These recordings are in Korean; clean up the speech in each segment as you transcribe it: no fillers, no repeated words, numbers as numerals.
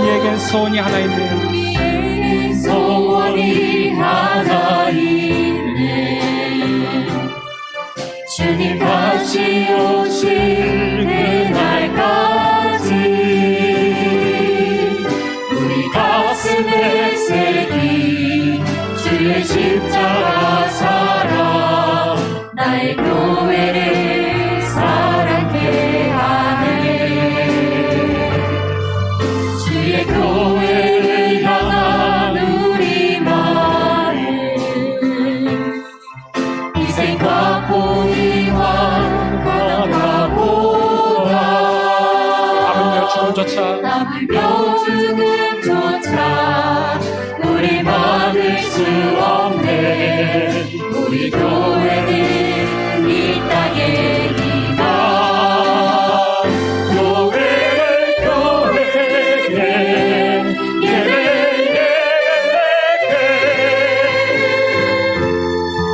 우리에겐 소원이 하나 있네요. 우리에겐 소원이 하나 있네. 주님 다시 오실 그날까지 우리 가슴에 새긴 주의 십자가 사랑, 나의 교회를 사랑케 하네. 주의 교회를 향한 우리 마음, 희생과 포기와 가난하보다 남으며 죽음조차 우리 막을 수 없네. 우리 교회는 이 땅의 희망, 교회에게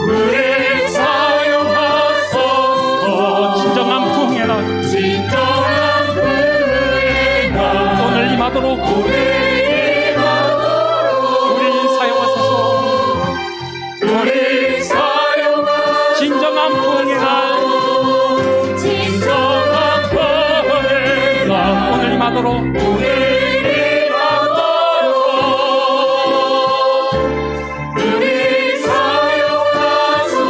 우리 사용하소서. 진정한 부흥의 날, 진정한 부흥의 날, 오늘 임하도록 오늘 우리 사용하소서. 우리 사용하소서. 진정한 부흥의 날, 진정한 부흥의 날, 오늘 임하도록 오늘 임하도록 우리 사용하소서.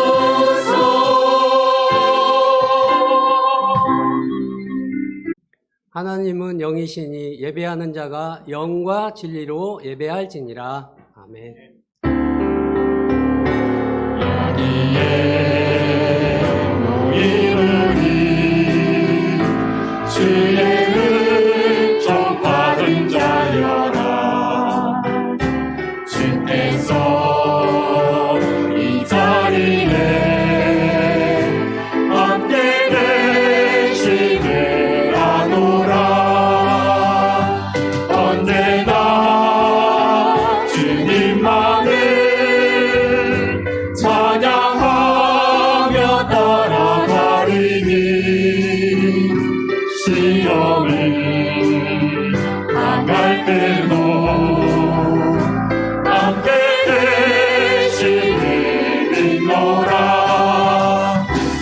하나님은 영이시니 예배하는 자가 영과 진리로 예배할지니라. 아멘. 여기에 모이우리 주의 은총 받은 자여라. 주께서 이 자리에 함께 계시게 하노라. 언제나 주님만을 찬양하며 따라가리니 시험을 당할 때도 함께 계시니 믿노라.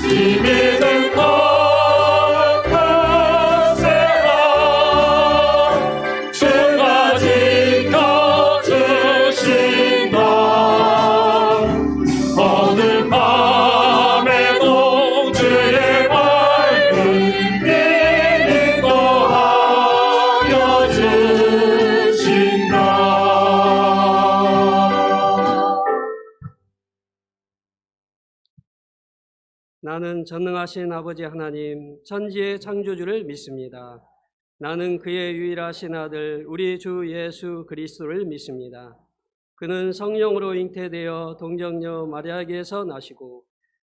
이 믿음 거듭세라. 주가 지켜주신다. 어느 밤에도 주의 밝은 빛 인도하여 주신다. 나는 전능하신 아버지 하나님, 천지의 창조주를 믿습니다. 나는 그의 유일하신 아들 우리 주 예수 그리스도를 믿습니다. 그는 성령으로 잉태되어 동정녀 마리아에게서 나시고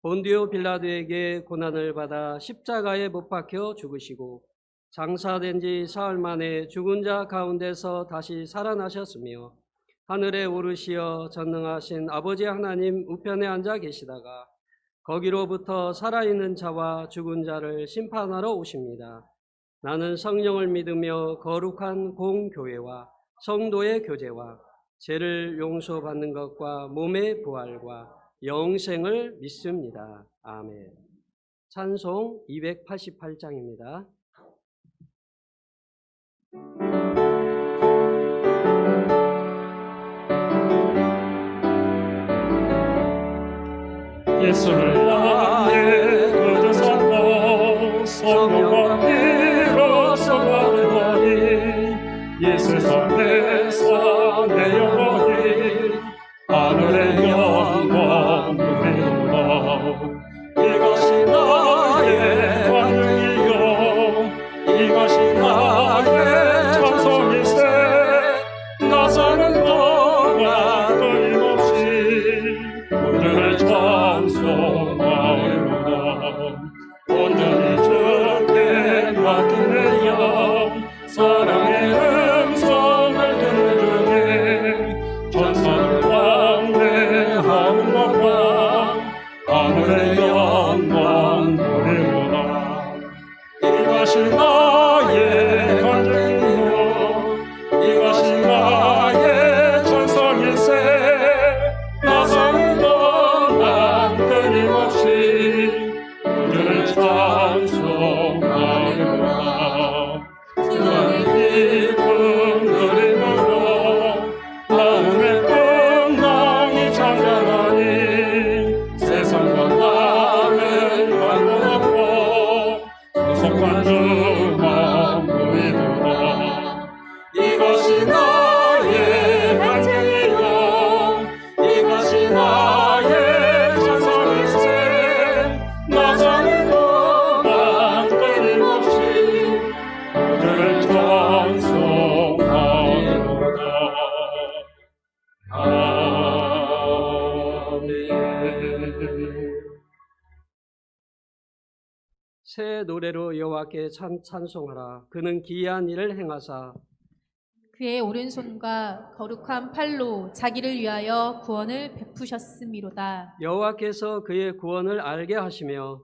본디오 빌라도에게 고난을 받아 십자가에 못 박혀 죽으시고 장사된 지 사흘 만에 죽은 자 가운데서 다시 살아나셨으며 하늘에 오르시어 전능하신 아버지 하나님 우편에 앉아 계시다가 거기로부터 살아있는 자와 죽은 자를 심판하러 오십니다. 나는 성령을 믿으며 거룩한 공교회와 성도의 교제와 죄를 용서받는 것과 몸의 부활과 영생을 믿습니다. 아멘. 찬송 288장입니다. 예수를 나의 굳은 산로 성령과 비로소 가르거니 예수 성내서 내 영혼이 하늘의 영광 누리도다. 이것이 나의 관이요 이것이 나의 찬송일세. 나사는 너가 끊임없이 오늘을 찬송하리로다. 온전히 주께 맡긴 내 영 사랑의 음성을 들려주소서. 새 노래로 여호와께 찬송하라. 그는 기이한 일을 행하사 그의 오른손과 거룩한 팔로 자기를 위하여 구원을 베푸셨음이로다. 여호와께서 그의 구원을 알게 하시며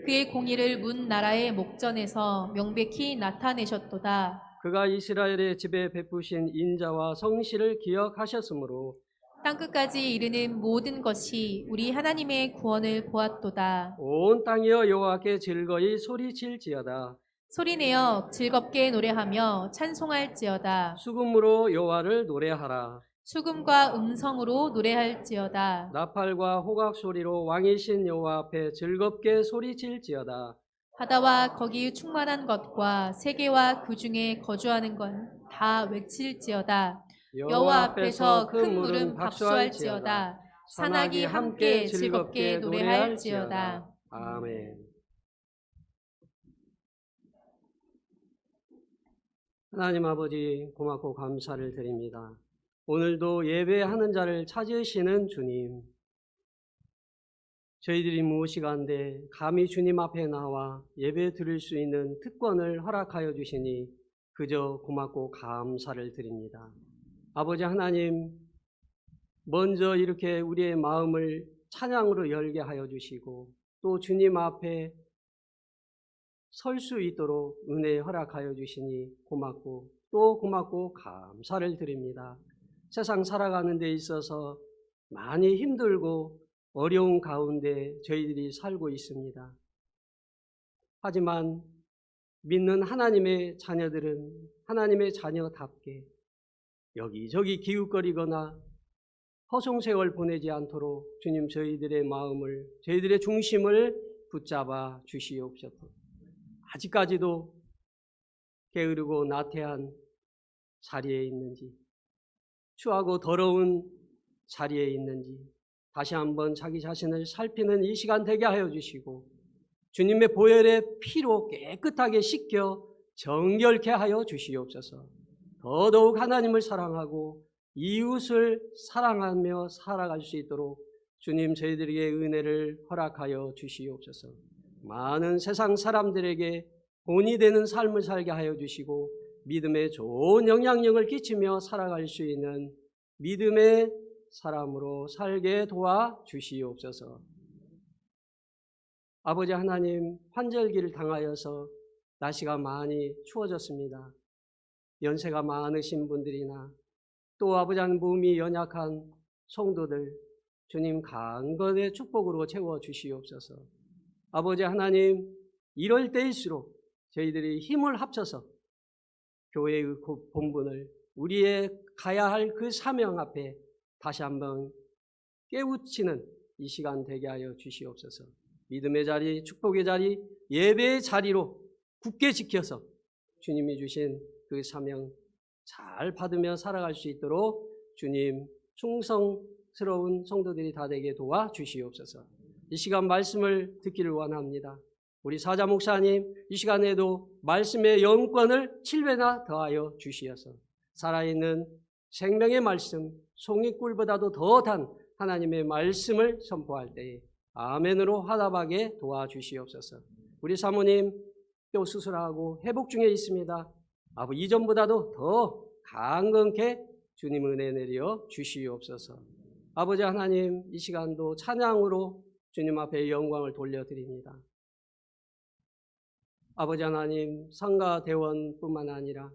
그의 공의를 문 나라의 목전에서 명백히 나타내셨도다. 그가 이스라엘의 집에 베푸신 인자와 성실을 기억하셨으므로 땅끝까지 이르는 모든 것이 우리 하나님의 구원을 보았도다. 온 땅이여 여호와께 즐거이 소리칠지어다. 소리내어 즐겁게 노래하며 찬송할지어다. 수금으로 여호와를 노래하라. 수금과 음성으로 노래할지어다. 나팔과 호각 소리로 왕이신 여호와 앞에 즐겁게 소리칠지어다. 바다와 거기 충만한 것과 세계와 그 중에 거주하는 건 다 외칠지어다. 여호와 앞에서 큰 물은 박수할지어다. 산악이 함께 즐겁게 노래할지어다. 아멘. 하나님 아버지 고맙고 감사를 드립니다. 오늘도 예배하는 자를 찾으시는 주님, 저희들이 무엇이간데 감히 주님 앞에 나와 예배 드릴 수 있는 특권을 허락하여 주시니 그저 고맙고 감사를 드립니다. 아버지 하나님, 먼저 이렇게 우리의 마음을 찬양으로 열게 하여 주시고 또 주님 앞에 설 수 있도록 은혜 허락하여 주시니 고맙고 또 고맙고 감사를 드립니다. 세상 살아가는 데 있어서 많이 힘들고 어려운 가운데 저희들이 살고 있습니다. 하지만 믿는 하나님의 자녀들은 하나님의 자녀답게 여기저기 기웃거리거나 허송세월 보내지 않도록 주님 저희들의 마음을, 저희들의 중심을 붙잡아 주시옵소서. 아직까지도 게으르고 나태한 자리에 있는지, 추하고 더러운 자리에 있는지 다시 한번 자기 자신을 살피는 이 시간 되게 하여 주시고 주님의 보혈의 피로 깨끗하게 씻겨 정결케 하여 주시옵소서. 더더욱 하나님을 사랑하고 이웃을 사랑하며 살아갈 수 있도록 주님 저희들에게 은혜를 허락하여 주시옵소서. 많은 세상 사람들에게 본이 되는 삶을 살게 하여 주시고 믿음에 좋은 영향력을 끼치며 살아갈 수 있는 믿음의 사람으로 살게 도와 주시옵소서. 아버지 하나님, 환절기를 당하여서 날씨가 많이 추워졌습니다. 연세가 많으신 분들이나 또 아버지 하나님 몸이 연약한 성도들 주님 강건의 축복으로 채워 주시옵소서. 아버지 하나님, 이럴 때일수록 저희들이 힘을 합쳐서 교회의 본분을 우리의 가야 할 그 사명 앞에 다시 한번 깨우치는 이 시간 되게 하여 주시옵소서. 믿음의 자리, 축복의 자리, 예배의 자리로 굳게 지켜서 주님이 주신 그 사명 잘 받으며 살아갈 수 있도록 주님 충성스러운 성도들이 다 되게 도와 주시옵소서. 이 시간 말씀을 듣기를 원합니다. 우리 사자 목사님, 이 시간에도 말씀의 영권을 7배나 더하여 주시어서 살아있는 생명의 말씀, 송이꿀보다도 더 단 하나님의 말씀을 선포할 때에 아멘으로 화답하게 도와주시옵소서. 우리 사모님 또 수술하고 회복 중에 있습니다. 아버지 이전보다도 더 강건케 주님 은혜 내려 주시옵소서. 아버지 하나님, 이 시간도 찬양으로 주님 앞에 영광을 돌려드립니다. 아버지 하나님, 성가대원뿐만 아니라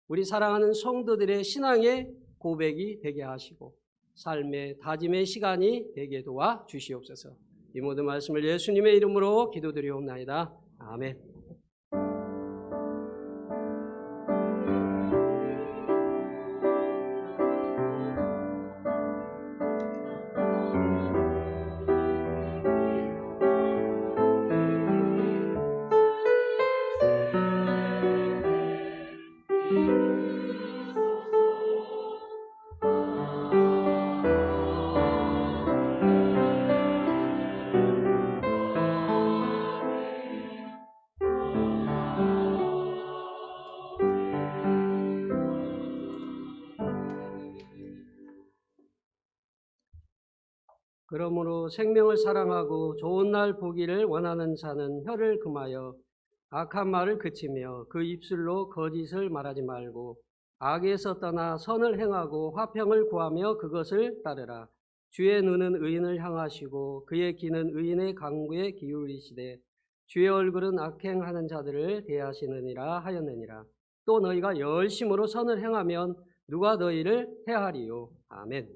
우리 사랑하는 성도들의 신앙의 고백이 되게 하시고 삶의 다짐의 시간이 되게 도와 주시옵소서. 이 모든 말씀을 예수님의 이름으로 기도드리옵나이다. 아멘. 그러므로 생명을 사랑하고 좋은 날 보기를 원하는 자는 혀를 금하여 악한 말을 그치며 그 입술로 거짓을 말하지 말고 악에서 떠나 선을 행하고 화평을 구하며 그것을 따르라. 주의 눈은 의인을 향하시고 그의 귀는 의인의 간구에 기울이시되 주의 얼굴은 악행하는 자들을 대하시느니라 하였느니라. 또 너희가 열심으로 선을 행하면 누가 너희를 해하리요. 아멘.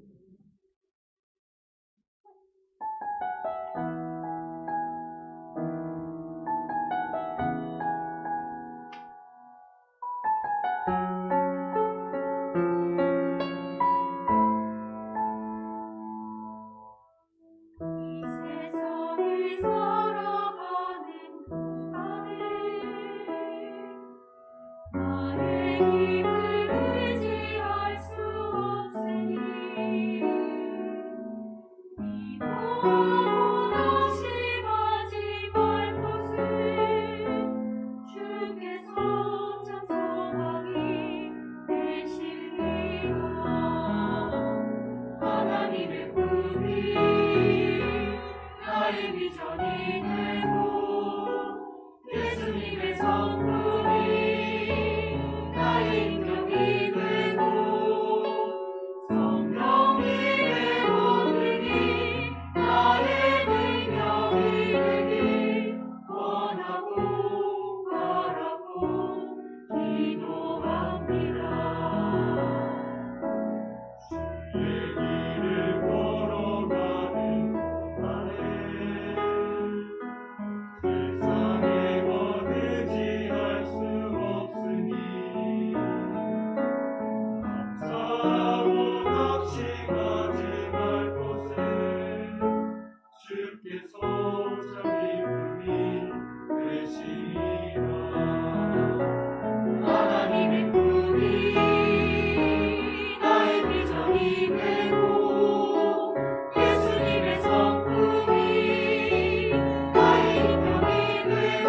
세상을 살아가는 동안에 나의 힘을 의지할 수 없으니 미워하고 낙심하지 말 것을 주께서 찬송하기 되시리라. 하나님의 품이 나의 비전이 되고 예수님의 성품이 나의 인격이 되고 성령님의 권능이 나의 능력이 되길 원하고 바라고 기도합니다. 주의 길을 걸어가는 세상에 의지할 수 없으니 감사하고 낙심하지 말 것을 주께서 참 기쁨이 되시리라. 하나님의 꿈이 나의 비전이 되고 예수님의 성품이 나의 인격이 되고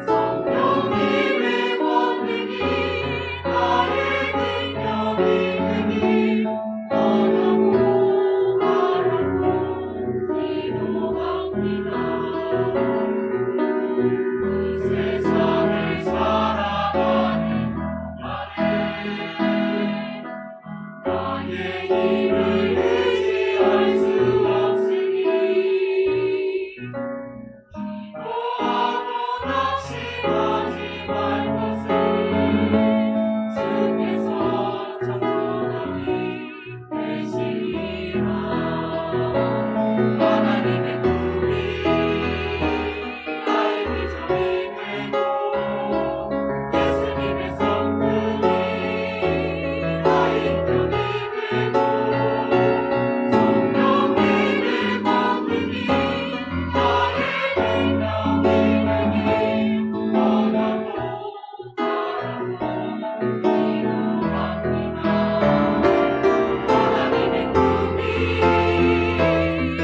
성령님의 권능이 나의 능력이 되길 원하고 바라고 기도합니다. 이 세상을 살아가는 동안에 나의 힘을 의지할 수 없으니 기도하고 낙심하지 말 것을 주께서 찬송하기 되시리라. 하나님의 꿈이 나의 비전이 되고 예수님의 성품이 나의 인격이 되고 성령님의 권능이 나의 능력이 되길 원하고 바라고 기도합니다. 하나님의 꿈이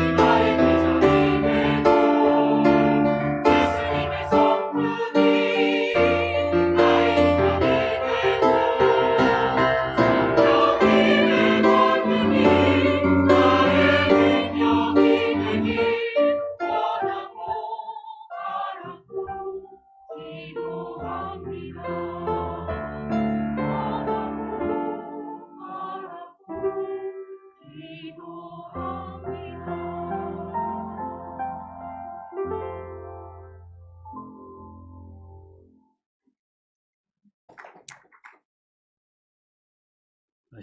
나의 비전이 되고 예수님의 성품이 나의 인격이 되고 성령님의 권능이 나의 능력이 되길 원하고 바라고 기도합니다. 원하고 바라고 기도합니다.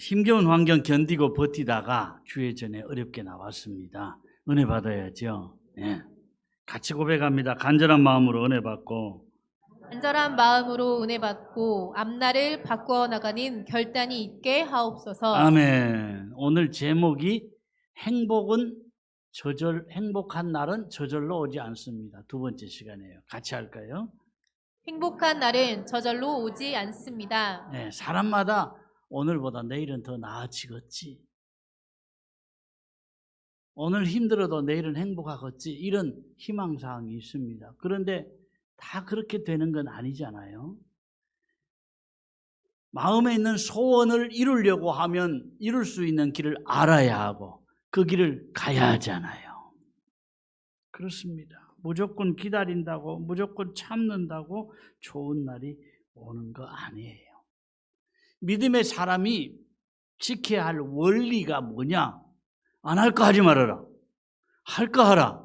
힘겨운 환경 견디고 버티다가 주의 전에 어렵게 나왔습니다. 은혜 받아야죠. 네. 같이 고백합니다. 간절한 마음으로 은혜 받고 간절한 마음으로 은혜 받고 앞날을 바꾸어 나가는 결단이 있게 하옵소서. 아멘. 오늘 제목이 행복한 날은 저절로 오지 않습니다. 두 번째 시간이에요. 같이 할까요? 행복한 날은 저절로 오지 않습니다. 네, 사람마다 오늘보다 내일은 더 나아지겠지. 오늘 힘들어도 내일은 행복하겠지. 이런 희망사항이 있습니다. 그런데 다 그렇게 되는 건 아니잖아요. 마음에 있는 소원을 이루려고 하면 이룰 수 있는 길을 알아야 하고 그 길을 가야 하잖아요. 그렇습니다. 무조건 기다린다고, 무조건 참는다고 좋은 날이 오는 거 아니에요. 믿음의 사람이 지켜야 할 원리가 뭐냐? 안 할 거 하지 말아라. 할 거 하라.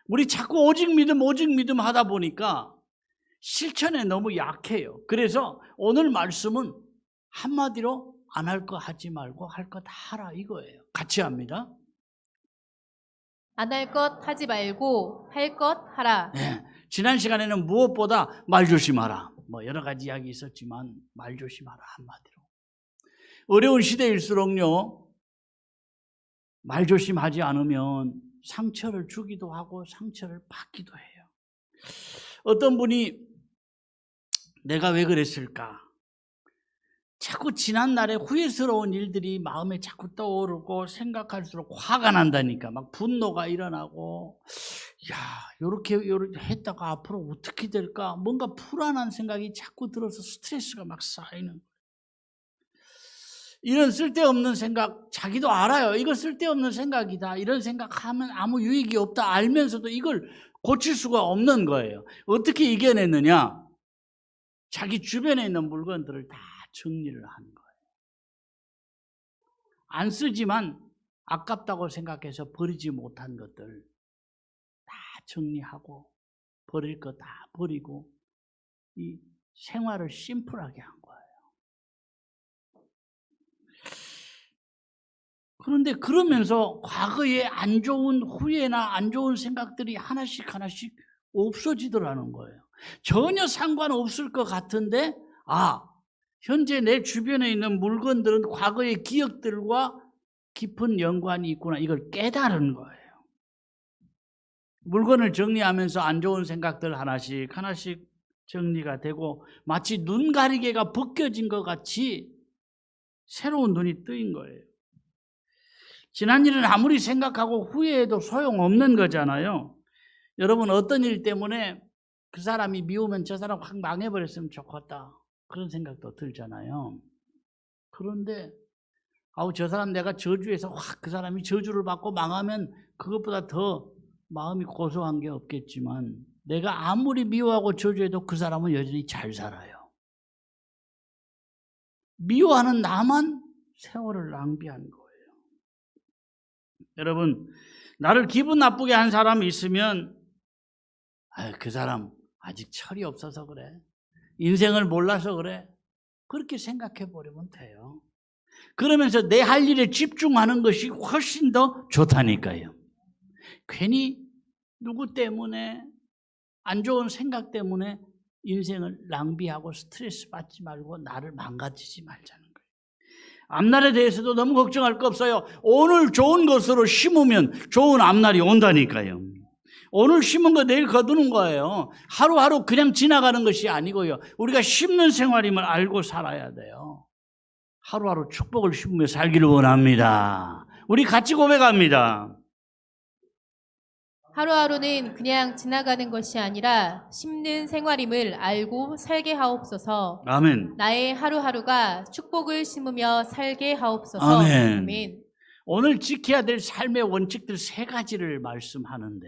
우리 자꾸 오직 믿음 하다 보니까 실천에 너무 약해요. 그래서 오늘 말씀은 한마디로 안 할 거 하지 말고 할 거 다 하라 이거예요. 같이 합니다. 안 할 것 하지 말고 할 것 하라. 네. 지난 시간에는 무엇보다 말 조심하라. 뭐 여러 가지 이야기 있었지만 말 조심하라 한마디로. 어려운 시대일수록요. 말 조심하지 않으면 상처를 주기도 하고 상처를 받기도 해요. 어떤 분이 내가 왜 그랬을까? 자꾸 지난날의 후회스러운 일들이 마음에 자꾸 떠오르고 생각할수록 화가 난다니까. 막 분노가 일어나고 야, 요렇게 했다가 앞으로 어떻게 될까? 뭔가 불안한 생각이 자꾸 들어서 스트레스가 막 쌓이는 거예요. 이런 쓸데없는 생각, 자기도 알아요. 이거 쓸데없는 생각이다. 이런 생각하면 아무 유익이 없다. 알면서도 이걸 고칠 수가 없는 거예요. 어떻게 이겨냈느냐? 자기 주변에 있는 물건들을 다 정리를 한 거예요. 안 쓰지만 아깝다고 생각해서 버리지 못한 것들 다 정리하고 버릴 거 다 버리고 이 생활을 심플하게 한 거예요. 그런데 그러면서 과거의 안 좋은 후회나 안 좋은 생각들이 하나씩 없어지더라는 거예요. 전혀 상관없을 것 같은데 현재 내 주변에 있는 물건들은 과거의 기억들과 깊은 연관이 있구나. 이걸 깨달은 거예요. 물건을 정리하면서 안 좋은 생각들 하나씩 정리가 되고 마치 눈 가리개가 벗겨진 것 같이 새로운 눈이 뜨인 거예요. 지난 일은 아무리 생각하고 후회해도 소용없는 거잖아요. 여러분 어떤 일 때문에 그 사람이 미우면 저 사람 확 망해버렸으면 좋겠다. 그런 생각도 들잖아요. 그런데 저 사람 내가 저주해서 확 그 사람이 저주를 받고 망하면 그것보다 더 마음이 고소한 게 없겠지만 내가 아무리 미워하고 저주해도 그 사람은 여전히 잘 살아요. 미워하는 나만 세월을 낭비한 거예요. 여러분, 나를 기분 나쁘게 한 사람이 있으면 그 사람 아직 철이 없어서 그래. 인생을 몰라서 그래. 그렇게 생각해 버리면 돼요. 그러면서 내 할 일에 집중하는 것이 훨씬 더 좋다니까요. 괜히 누구 때문에 안 좋은 생각 때문에 인생을 낭비하고 스트레스 받지 말고 나를 망가뜨리지 말자는 거예요. 앞날에 대해서도 너무 걱정할 거 없어요. 오늘 좋은 것으로 심으면 좋은 앞날이 온다니까요. 오늘 심은 거 내일 거두는 거예요. 하루하루 그냥 지나가는 것이 아니고요. 우리가 심는 생활임을 알고 살아야 돼요. 하루하루 축복을 심으며 살기를 원합니다. 우리 같이 고백합니다. 하루하루는 그냥 지나가는 것이 아니라 심는 생활임을 알고 살게 하옵소서. 아멘. 나의 하루하루가 축복을 심으며 살게 하옵소서. 아멘. 아멘. 오늘 지켜야 될 삶의 원칙들 3가지를 말씀하는데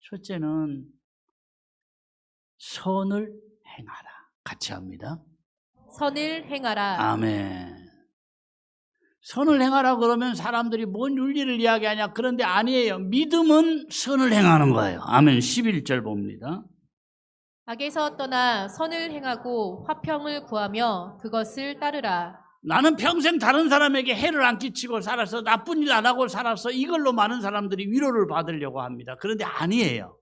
첫째는 선을 행하라. 같이 합니다. 선을 행하라. 아멘. 선을 행하라 그러면 사람들이 뭔 윤리를 이야기하냐. 그런데 아니에요. 믿음은 선을 행하는 거예요. 아멘. 11절 봅니다. 악에서 떠나 선을 행하고 화평을 구하며 그것을 따르라. 나는 평생 다른 사람에게 해를 안 끼치고 살아서 나쁜 일 안 하고 살아서 이걸로 많은 사람들이 위로를 받으려고 합니다. 그런데 아니에요.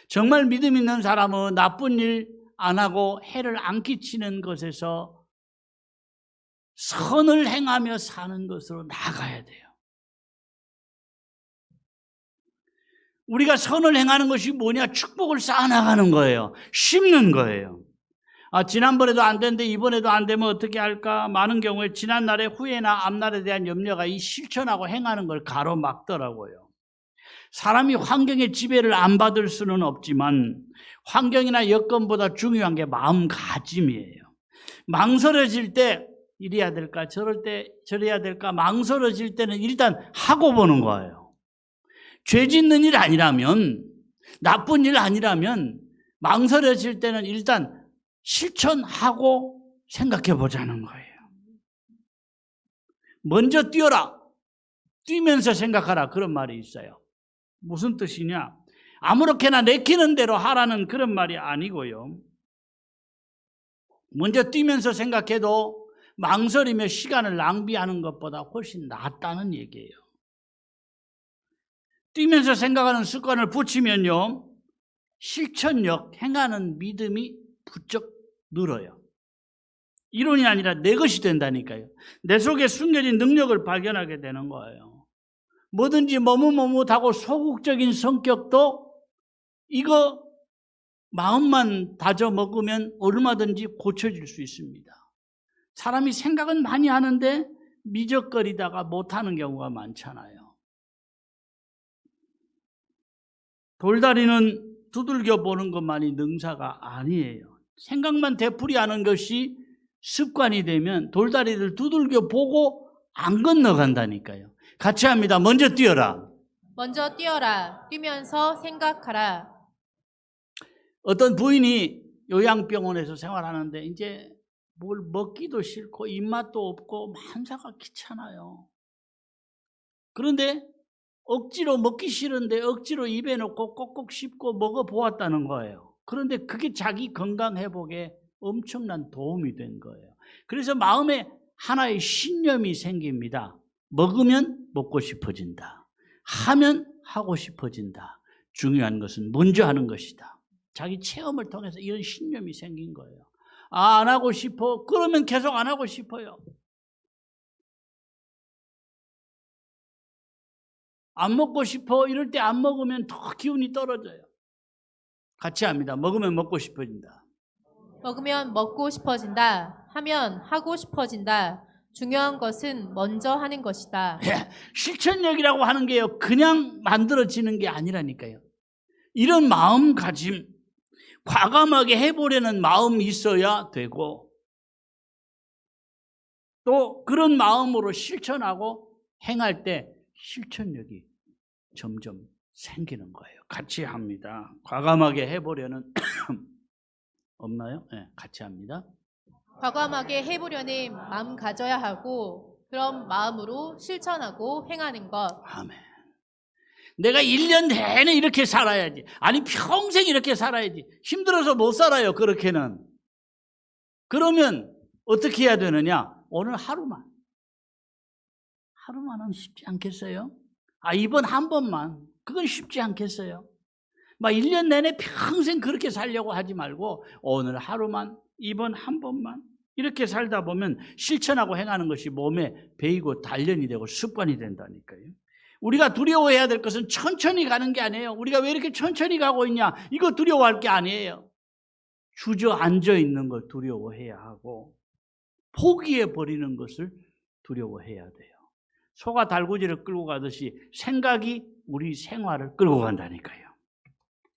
정말 믿음 있는 사람은 나쁜 일 안 하고 해를 안 끼치는 것에서 선을 행하며 사는 것으로 나아가야 돼요. 우리가 선을 행하는 것이 뭐냐? 축복을 쌓아나가는 거예요. 심는 거예요. 지난번에도 안 됐는데 이번에도 안 되면 어떻게 할까? 많은 경우에 지난날의 후회나 앞날에 대한 염려가 이 실천하고 행하는 걸 가로막더라고요. 사람이 환경의 지배를 안 받을 수는 없지만 환경이나 여건보다 중요한 게 마음가짐이에요. 망설여질 때 이래야 될까? 저래야 될까? 망설여질 때는 일단 하고 보는 거예요. 죄 짓는 일 아니라면, 나쁜 일 아니라면 망설여질 때는 일단 실천하고 생각해 보자는 거예요. 먼저 뛰어라. 뛰면서 생각하라. 그런 말이 있어요. 무슨 뜻이냐? 아무렇게나 내키는 대로 하라는 그런 말이 아니고요. 먼저 뛰면서 생각해도 망설이며 시간을 낭비하는 것보다 훨씬 낫다는 얘기예요. 뛰면서 생각하는 습관을 붙이면요, 실천력, 행하는 믿음이 부쩍 늘어요. 이론이 아니라 내 것이 된다니까요. 내 속에 숨겨진 능력을 발견하게 되는 거예요. 뭐든지 머뭇머뭇하고 소극적인 성격도 이거 마음만 다져 먹으면 얼마든지 고쳐질 수 있습니다. 사람이 생각은 많이 하는데 미적거리다가 못하는 경우가 많잖아요. 돌다리는 두들겨 보는 것만이 능사가 아니에요. 생각만 되풀이하는 것이 습관이 되면 돌다리를 두들겨 보고 안 건너간다니까요. 같이 합니다. 먼저 뛰어라. 먼저 뛰어라. 뛰면서 생각하라. 어떤 부인이 요양병원에서 생활하는데 이제 뭘 먹기도 싫고 입맛도 없고 만사가 귀찮아요. 그런데 억지로 먹기 싫은데 억지로 입에 넣고 꼭꼭 씹고 먹어보았다는 거예요. 그런데 그게 자기 건강 회복에 엄청난 도움이 된 거예요. 그래서 마음에 하나의 신념이 생깁니다. 먹으면 먹고 싶어진다. 하면 하고 싶어진다. 중요한 것은 먼저 하는 것이다. 자기 체험을 통해서 이런 신념이 생긴 거예요. 아, 안 하고 싶어? 그러면 계속 안 하고 싶어요. 안 먹고 싶어? 이럴 때 안 먹으면 더 기운이 떨어져요. 같이 합니다. 먹으면 먹고 싶어진다. 먹으면 먹고 싶어진다. 하면 하고 싶어진다. 중요한 것은 먼저 하는 것이다. 실천력이라고 하는 게요, 그냥 만들어지는 게 아니라니까요. 이런 마음가짐, 과감하게 해보려는 마음이 있어야 되고, 또 그런 마음으로 실천하고 행할 때 실천력이 점점 생기는 거예요. 같이 합니다. 과감하게 해보려는 없나요? 네, 같이 합니다. 과감하게 해보려는 마음 가져야 하고 그런 마음으로 실천하고 행하는 것. 아멘. 내가 1년 내내 이렇게 살아야지. 아니 평생 이렇게 살아야지. 힘들어서 못 살아요. 그렇게는. 그러면 어떻게 해야 되느냐? 오늘 하루만. 하루만은 쉽지 않겠어요? 아, 이번 한 번만. 그건 쉽지 않겠어요? 막 1년 내내 평생 그렇게 살려고 하지 말고 오늘 하루만, 이번 한 번만 이렇게 살다 보면 실천하고 행하는 것이 몸에 배이고 단련이 되고 습관이 된다니까요. 우리가 두려워해야 될 것은 천천히 가는 게 아니에요. 우리가 왜 이렇게 천천히 가고 있냐? 이거 두려워할 게 아니에요. 주저앉아 있는 걸 두려워해야 하고 포기해버리는 것을 두려워해야 돼요. 소가 달구지를 끌고 가듯이 생각이 우리 생활을 끌고 간다니까요.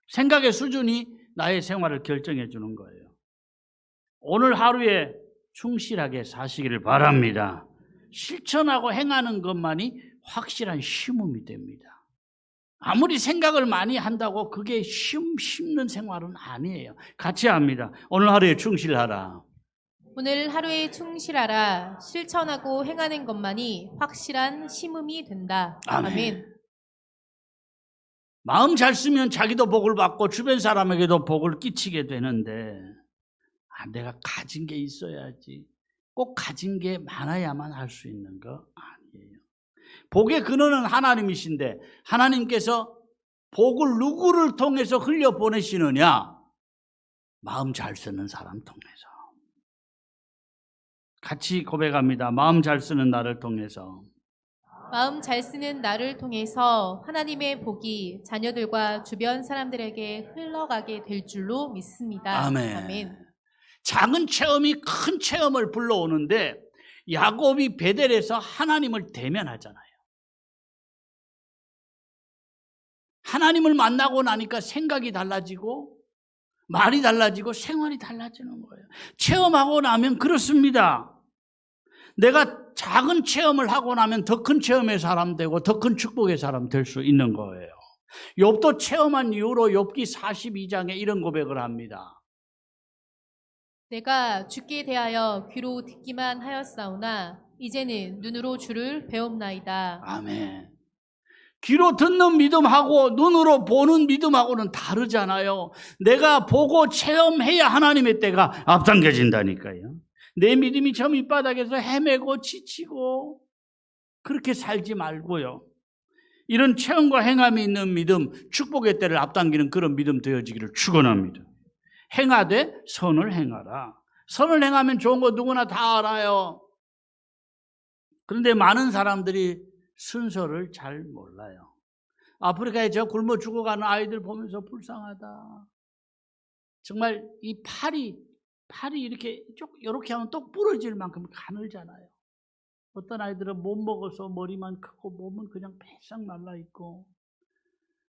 생각의 수준이 나의 생활을 결정해 주는 거예요. 오늘 하루에 충실하게 사시기를 바랍니다. 실천하고 행하는 것만이 확실한 심음이 됩니다. 아무리 생각을 많이 한다고 그게 심는 생활은 아니에요. 같이 합니다. 오늘 하루에 충실하라. 오늘 하루에 충실하라. 실천하고 행하는 것만이 확실한 심음이 된다. 아멘. 아멘. 마음 잘 쓰면 자기도 복을 받고 주변 사람에게도 복을 끼치게 되는데 내가 가진 게 있어야지. 꼭 가진 게 많아야만 할 수 있는 거 아니에요. 복의 근원은 하나님이신데 하나님께서 복을 누구를 통해서 흘려보내시느냐? 마음 잘 쓰는 사람 통해서. 같이 고백합니다. 마음 잘 쓰는 나를 통해서. 마음 잘 쓰는 나를 통해서 하나님의 복이 자녀들과 주변 사람들에게 흘러가게 될 줄로 믿습니다. 아멘. 아멘. 작은 체험이 큰 체험을 불러오는데 야곱이 베델에서 하나님을 대면하잖아요. 하나님을 만나고 나니까 생각이 달라지고 말이 달라지고 생활이 달라지는 거예요. 체험하고 나면 그렇습니다. 내가 작은 체험을 하고 나면 더 큰 체험의 사람 되고 더 큰 축복의 사람 될 수 있는 거예요. 욥도 체험한 이후로 욥기 42장에 이런 고백을 합니다. 내가 주께 대하여 귀로 듣기만 하였사오나 이제는 눈으로 주를 배웁나이다. 아멘. 귀로 듣는 믿음하고 눈으로 보는 믿음하고는 다르잖아요. 내가 보고 체험해야 하나님의 때가 앞당겨진다니까요. 내 믿음이 저 밑바닥에서 헤매고 지치고 그렇게 살지 말고요. 이런 체험과 행함이 있는 믿음, 축복의 때를 앞당기는 그런 믿음 되어지기를 축원합니다. 행하되 선을 행하라. 선을 행하면 좋은 거 누구나 다 알아요. 그런데 많은 사람들이 순서를 잘 몰라요. 아프리카에 저 굶어 죽어가는 아이들 보면서 불쌍하다. 정말 이 팔이 이렇게 이렇게 하면 똑 부러질 만큼 가늘잖아요. 어떤 아이들은 못 먹어서 머리만 크고 몸은 그냥 바싹 말라있고,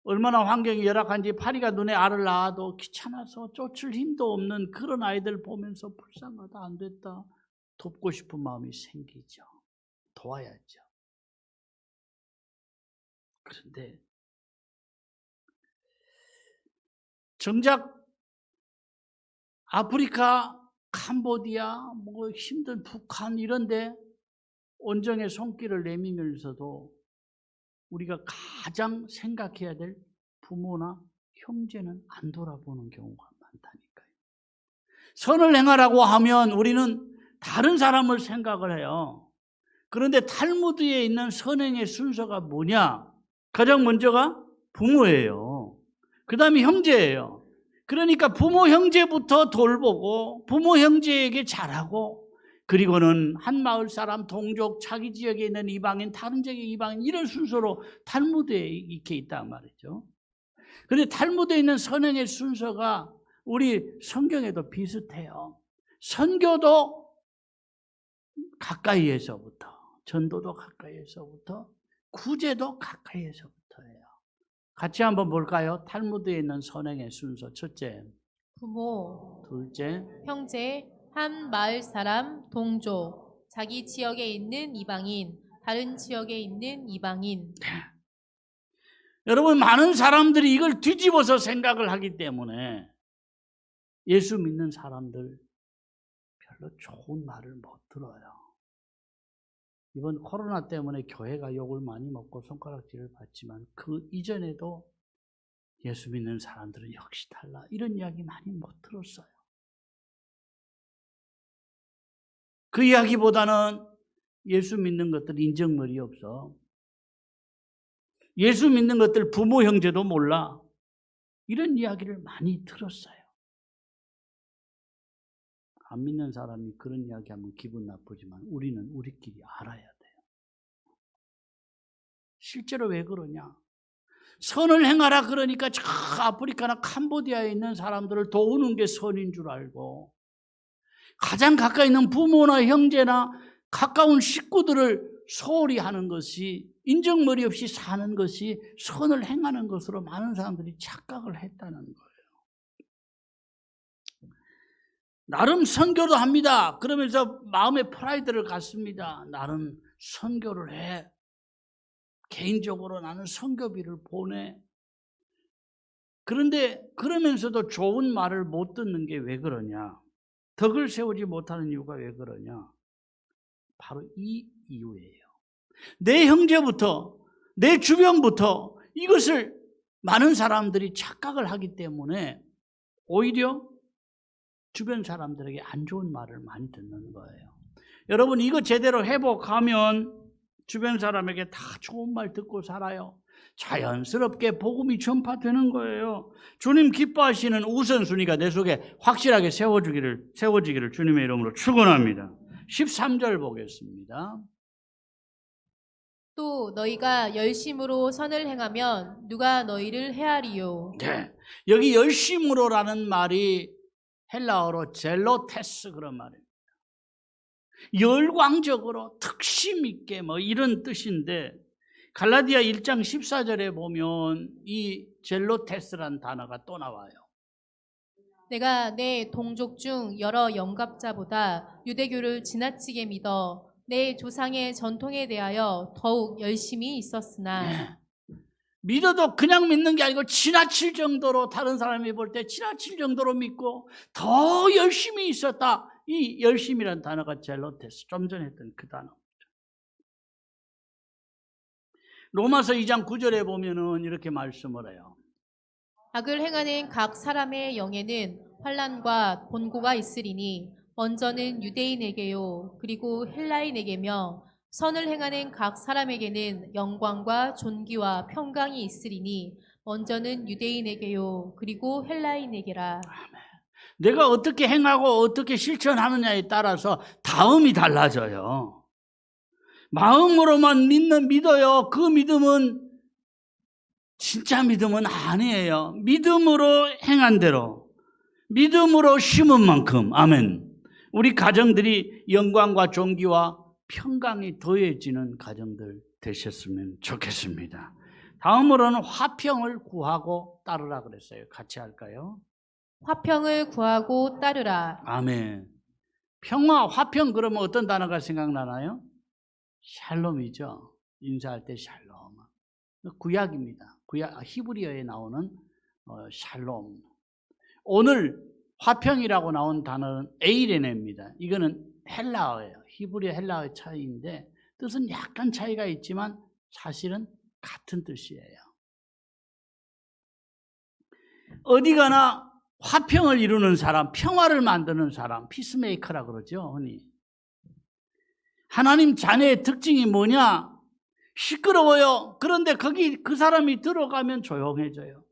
얼마나 환경이 열악한지 파리가 눈에 알을 낳아도 귀찮아서 쫓을 힘도 없는 그런 아이들 보면서 불쌍하다, 안 됐다, 돕고 싶은 마음이 생기죠. 도와야죠. 그런데 정작 아프리카, 캄보디아, 뭐 힘든 북한 이런데 온정의 손길을 내밀면서도 우리가 가장 생각해야 될 부모나 형제는 안 돌아보는 경우가 많다니까요. 선을 행하라고 하면 우리는 다른 사람을 생각을 해요. 그런데 탈무드에 있는 선행의 순서가 뭐냐? 가장 먼저가 부모예요. 그 다음에 형제예요. 그러니까 부모 형제부터 돌보고 부모 형제에게 잘하고, 그리고는 한 마을 사람, 동족, 자기 지역에 있는 이방인, 다른 지역의 이방인, 이런 순서로 탈무드에 이렇게 있단 말이죠. 그런데 탈무드에 있는 선행의 순서가 우리 성경에도 비슷해요. 선교도 가까이에서부터, 전도도 가까이에서부터, 구제도 가까이에서부터예요. 같이 한번 볼까요? 탈무드에 있는 선행의 순서. 첫째, 부모, 둘째, 형제, 한 마을 사람, 동족, 자기 지역에 있는 이방인, 다른 지역에 있는 이방인. 여러분, 많은 사람들이 이걸 뒤집어서 생각을 하기 때문에 예수 믿는 사람들 별로 좋은 말을 못 들어요. 이번 코로나 때문에 교회가 욕을 많이 먹고 손가락질을 받지만 그 이전에도 예수 믿는 사람들은 역시 달라, 이런 이야기 많이 못 들었어요. 그 이야기보다는 예수 믿는 것들 인정머리 없어, 예수 믿는 것들 부모 형제도 몰라, 이런 이야기를 많이 들었어요. 안 믿는 사람이 그런 이야기하면 기분 나쁘지만 우리는 우리끼리 알아야 돼요. 실제로 왜 그러냐? 선을 행하라 그러니까 저 아프리카나 캄보디아에 있는 사람들을 도우는 게 선인 줄 알고, 가장 가까이 있는 부모나 형제나 가까운 식구들을 소홀히 하는 것이, 인정머리 없이 사는 것이 선을 행하는 것으로 많은 사람들이 착각을 했다는 거예요. 나름 선교도 합니다. 그러면서 마음의 프라이드를 갖습니다. 나는 선교를 해. 개인적으로 나는 선교비를 보내. 그런데 그러면서도 좋은 말을 못 듣는 게 왜 그러냐? 덕을 세우지 못하는 이유가 왜 그러냐? 바로 이 이유예요. 내 형제부터, 내 주변부터 이것을 많은 사람들이 착각을 하기 때문에 오히려 주변 사람들에게 안 좋은 말을 많이 듣는 거예요. 여러분, 이거 제대로 회복하면 주변 사람에게 다 좋은 말 듣고 살아요. 자연스럽게 복음이 전파되는 거예요. 주님 기뻐하시는 우선순위가 내 속에 확실하게 세워지기를 주님의 이름으로 축원합니다. 13절 보겠습니다. 또 너희가 열심으로 선을 행하면 누가 너희를 헤아리요. 네. 여기 열심으로라는 말이 헬라어로 젤로테스, 그런 말이에요. 열광적으로 특심 있게 뭐 이런 뜻인데, 갈라디아 1장 14절에 보면 이 젤로테스라는 단어가 또 나와요. 내가 내 동족 중 여러 영갑자보다 유대교를 지나치게 믿어 내 조상의 전통에 대하여 더욱 열심히 있었으나. 네. 믿어도 그냥 믿는 게 아니고 지나칠 정도로, 다른 사람이 볼 때 지나칠 정도로 믿고 더 열심히 있었다. 이 열심이라는 단어가 젤로테스, 좀 전에 했던 그 단어. 로마서 2장 9절에 보면은 이렇게 말씀을 해요. 악을 행하는 각 사람의 영에는 환난과 곤고가 있으리니 먼저는 유대인에게요 그리고 헬라인에게며 선을 행하는 각 사람에게는 영광과 존귀와 평강이 있으리니 먼저는 유대인에게요 그리고 헬라인에게라. 내가 어떻게 행하고 어떻게 실천하느냐에 따라서 다음이 달라져요. 마음으로만 믿어요. 그 믿음은 진짜 믿음은 아니에요. 믿음으로 행한 대로, 믿음으로 심은 만큼, 아멘. 우리 가정들이 영광과 존귀와 평강이 더해지는 가정들 되셨으면 좋겠습니다. 다음으로는 화평을 구하고 따르라 그랬어요. 같이 할까요? 화평을 구하고 따르라. 아멘. 평화, 화평 그러면 어떤 단어가 생각나나요? 샬롬이죠. 인사할 때 샬롬. 구약입니다. 구약 히브리어에 나오는 샬롬. 오늘 화평이라고 나온 단어는 에이레네입니다. 이거는 헬라어예요. 히브리어 헬라어의 차이인데 뜻은 약간 차이가 있지만 사실은 같은 뜻이에요. 어디 가나 화평을 이루는 사람, 평화를 만드는 사람, 피스메이커라 그러죠, 흔히. 하나님 자녀의 특징이 뭐냐? 시끄러워요. 그런데 거기 그 사람이 들어가면 조용해져요.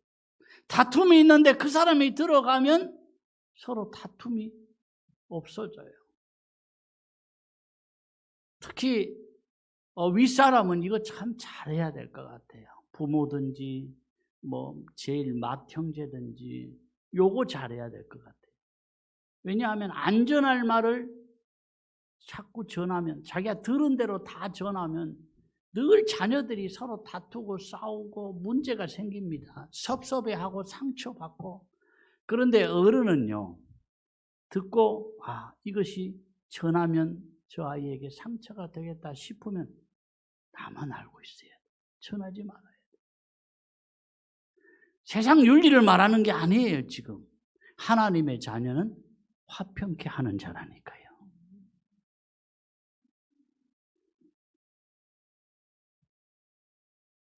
다툼이 있는데 그 사람이 들어가면 서로 다툼이 없어져요. 특히 윗사람은 이거 참 잘해야 될 것 같아요. 부모든지 제일 맏형제든지 요거 잘해야 될 것 같아요. 왜냐하면 안전할 말을 자꾸 전하면, 자기가 들은 대로 다 전하면 늘 자녀들이 서로 다투고 싸우고 문제가 생깁니다. 섭섭해하고 상처받고. 그런데 어른은요, 듣고 이것이 전하면 저 아이에게 상처가 되겠다 싶으면 나만 알고 있어야 돼. 전하지 말아야 돼. 세상 윤리를 말하는 게 아니에요. 지금 하나님의 자녀는 화평케 하는 자라니까요.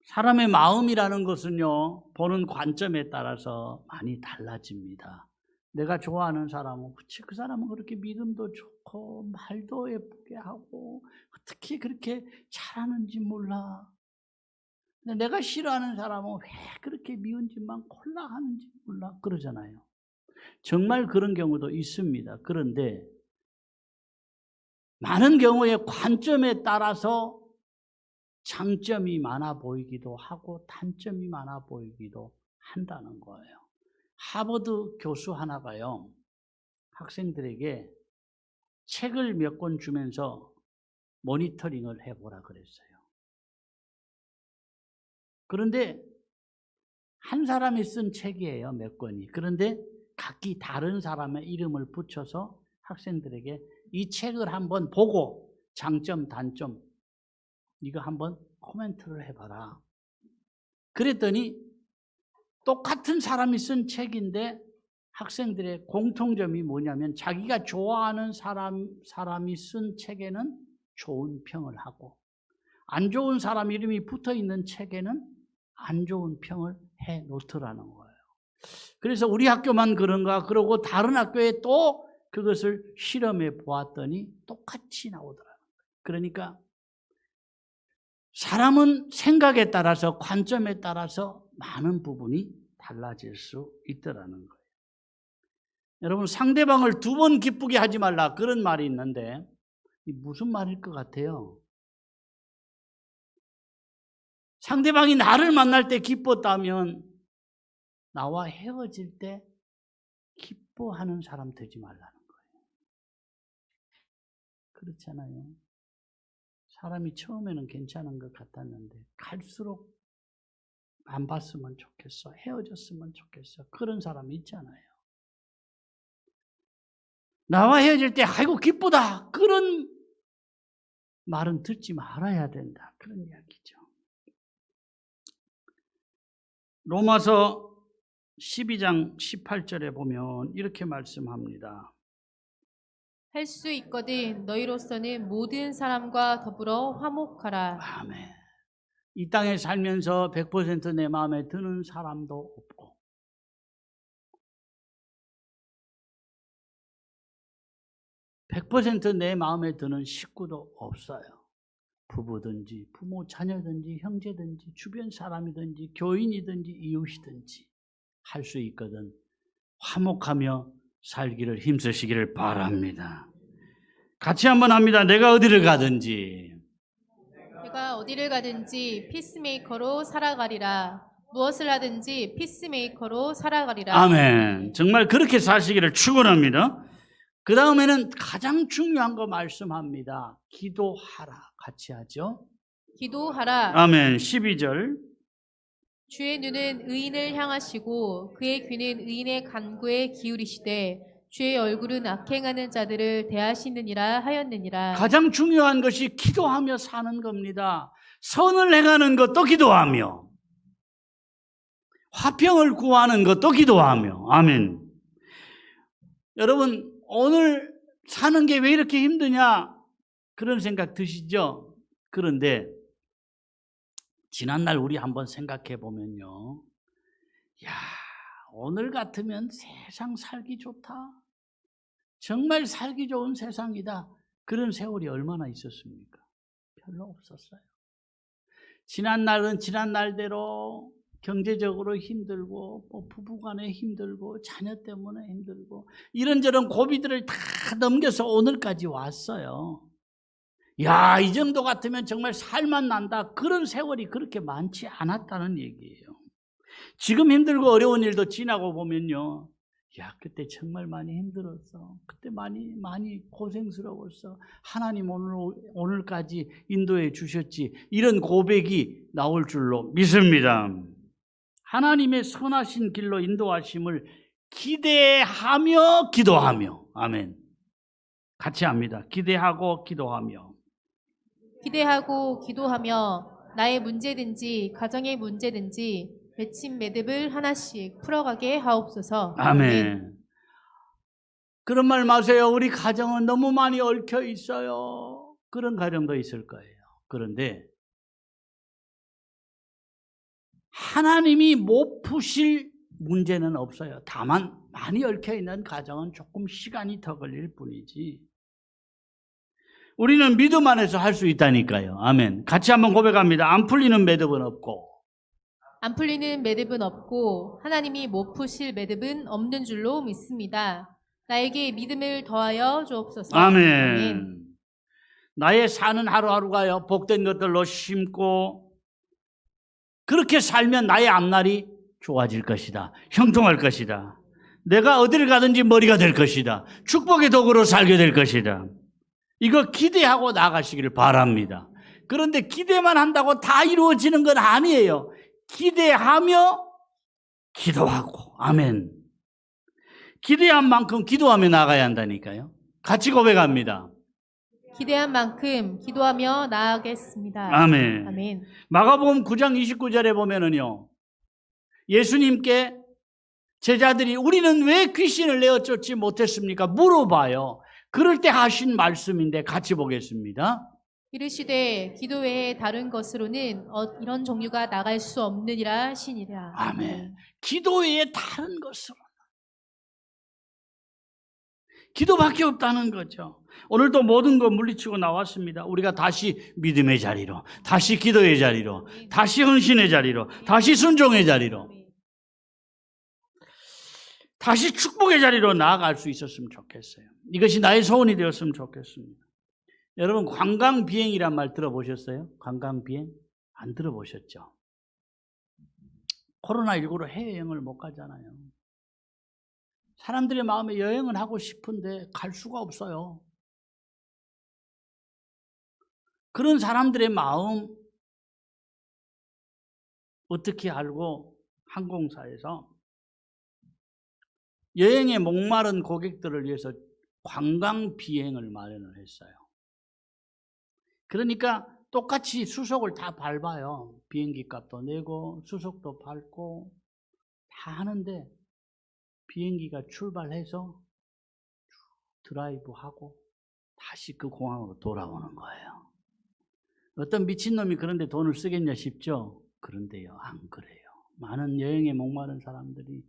사람의 마음이라는 것은요, 보는 관점에 따라서 많이 달라집니다. 내가 좋아하는 사람은, 그치, 그 사람은 그렇게 믿음도 좋고 말도 예쁘게 하고 어떻게 그렇게 잘하는지 몰라. 근데 내가 싫어하는 사람은 왜 그렇게 미운 짓만 콜라 하는지 몰라. 그러잖아요. 정말 그런 경우도 있습니다. 그런데 많은 경우에 관점에 따라서 장점이 많아 보이기도 하고 단점이 많아 보이기도 한다는 거예요. 하버드 교수 하나가요, 학생들에게 책을 몇 권 주면서 모니터링을 해보라 그랬어요. 그런데 한 사람이 쓴 책이에요, 몇 권이. 그런데 각기 다른 사람의 이름을 붙여서 학생들에게 이 책을 한번 보고 장점, 단점 이거 한번 코멘트를 해봐라. 그랬더니 똑같은 사람이 쓴 책인데 학생들의 공통점이 뭐냐면 자기가 좋아하는 사람이 쓴 책에는 좋은 평을 하고 안 좋은 사람 이름이 붙어있는 책에는 안 좋은 평을 해 놓더라는 거예요. 그래서 우리 학교만 그런가 그러고 다른 학교에 또 그것을 실험해 보았더니 똑같이 나오더라고요. 그러니까 사람은 생각에 따라서 관점에 따라서 많은 부분이 달라질 수 있더라는 거예요. 여러분, 상대방을 두 번 기쁘게 하지 말라 그런 말이 있는데 이 무슨 말일 것 같아요? 상대방이 나를 만날 때 기뻤다면 나와 헤어질 때 기뻐하는 사람 되지 말라는 거예요. 그렇잖아요. 사람이 처음에는 괜찮은 것 같았는데 갈수록 안 봤으면 좋겠어, 헤어졌으면 좋겠어, 그런 사람이 있잖아요. 나와 헤어질 때 아이고 기쁘다 그런 말은 듣지 말아야 된다 그런 이야기죠. 로마서 12장 18절에 보면 이렇게 말씀합니다. 할 수 있거든 너희로서는 모든 사람과 더불어 화목하라. 아멘. 이 땅에 살면서 100% 내 마음에 드는 사람도 없고 100% 내 마음에 드는 식구도 없어요. 부부든지 부모 자녀든지 형제든지 주변 사람이든지 교인이든지 이웃이든지 할 수 있거든 화목하며 살기를 힘쓰시기를 바랍니다. 같이 한번 합니다. 내가 어디를 가든지 내가 어디를 가든지 피스메이커로 살아가리라. 무엇을 하든지 피스메이커로 살아가리라. 아멘. 정말 그렇게 사시기를 축원합니다. 그 다음에는 가장 중요한 거 말씀합니다. 기도하라. 같이 하죠. 기도하라. 아멘. 12절. 주의 눈은 의인을 향하시고 그의 귀는 의인의 간구에 기울이시되 주의 얼굴은 악행하는 자들을 대하시느니라 하였느니라. 가장 중요한 것이 기도하며 사는 겁니다. 선을 행하는 것도 기도하며 화평을 구하는 것도 기도하며. 아멘. 여러분 오늘 사는 게 왜 이렇게 힘드냐 그런 생각 드시죠? 그런데 지난날 우리 한번 생각해 보면요. 야, 오늘 같으면 세상 살기 좋다. 정말 살기 좋은 세상이다. 그런 세월이 얼마나 있었습니까? 별로 없었어요. 지난날은 지난날대로 경제적으로 힘들고 부부간에 힘들고 자녀 때문에 힘들고 이런저런 고비들을 다 넘겨서 오늘까지 왔어요. 야, 이 정도 같으면 정말 살만 난다. 그런 세월이 그렇게 많지 않았다는 얘기예요. 지금 힘들고 어려운 일도 지나고 보면요. 야, 그때 정말 많이 힘들었어. 그때 많이 고생스러웠어. 하나님 오늘까지 인도해 주셨지. 이런 고백이 나올 줄로 믿습니다. 하나님의 선하신 길로 인도하심을 기대하며 기도하며. 아멘. 같이 합니다. 기대하고 기도하며. 기대하고 기도하며 나의 문제든지 가정의 문제든지 맺힌 매듭을 하나씩 풀어가게 하옵소서. 아멘. 그런 말 마세요. 우리 가정은 너무 많이 얽혀 있어요. 그런 가정도 있을 거예요. 그런데 하나님이 못 푸실 문제는 없어요. 다만 많이 얽혀 있는 가정은 조금 시간이 더 걸릴 뿐이지. 우리는 믿음 안에서 할 수 있다니까요. 아멘. 같이 한번 고백합니다. 안 풀리는 매듭은 없고 안 풀리는 매듭은 없고 하나님이 못 푸실 매듭은 없는 줄로 믿습니다. 나에게 믿음을 더하여 주옵소서. 아멘. 나의 사는 하루하루가요 복된 것들로 심고 그렇게 살면 나의 앞날이 좋아질 것이다. 형통할 것이다. 내가 어디를 가든지 머리가 될 것이다. 축복의 도구로 살게 될 것이다. 이거 기대하고 나가시기를 바랍니다. 그런데 기대만 한다고 다 이루어지는 건 아니에요. 기대하며 기도하고. 아멘. 기대한 만큼 기도하며 나가야 한다니까요. 같이 고백합니다. 기대한 만큼 기도하며 나아가겠습니다. 아멘. 아멘. 마가복음 9장 29절에 보면은요. 예수님께 제자들이 우리는 왜 귀신을 내어쫓지 못했습니까? 물어봐요. 그럴 때 하신 말씀인데 같이 보겠습니다. 이르시되 기도 외에 다른 것으로는 이런 종류가 나갈 수 없느니라 하시니라. 아멘. 기도 외에 다른 것으로. 기도밖에 없다는 거죠. 오늘도 모든 거 물리치고 나왔습니다. 우리가 다시 믿음의 자리로, 다시 기도의 자리로, 다시 헌신의 자리로, 다시 순종의 자리로, 다시 축복의 자리로 나아갈 수 있었으면 좋겠어요. 이것이 나의 소원이 되었으면 좋겠습니다. 여러분 관광비행이란 말 들어보셨어요? 관광비행? 안 들어보셨죠? 코로나19로 해외여행을 못 가잖아요. 사람들의 마음에 여행을 하고 싶은데 갈 수가 없어요. 그런 사람들의 마음 어떻게 알고 항공사에서 여행에 목마른 고객들을 위해서 관광 비행을 마련을 했어요. 그러니까 똑같이 수속을 다 밟아요. 비행기 값도 내고 수속도 밟고 다 하는데 비행기가 출발해서 드라이브하고 다시 그 공항으로 돌아오는 거예요. 어떤 미친놈이 그런데 돈을 쓰겠냐 싶죠? 그런데요, 안 그래요. 많은 여행에 목마른 사람들이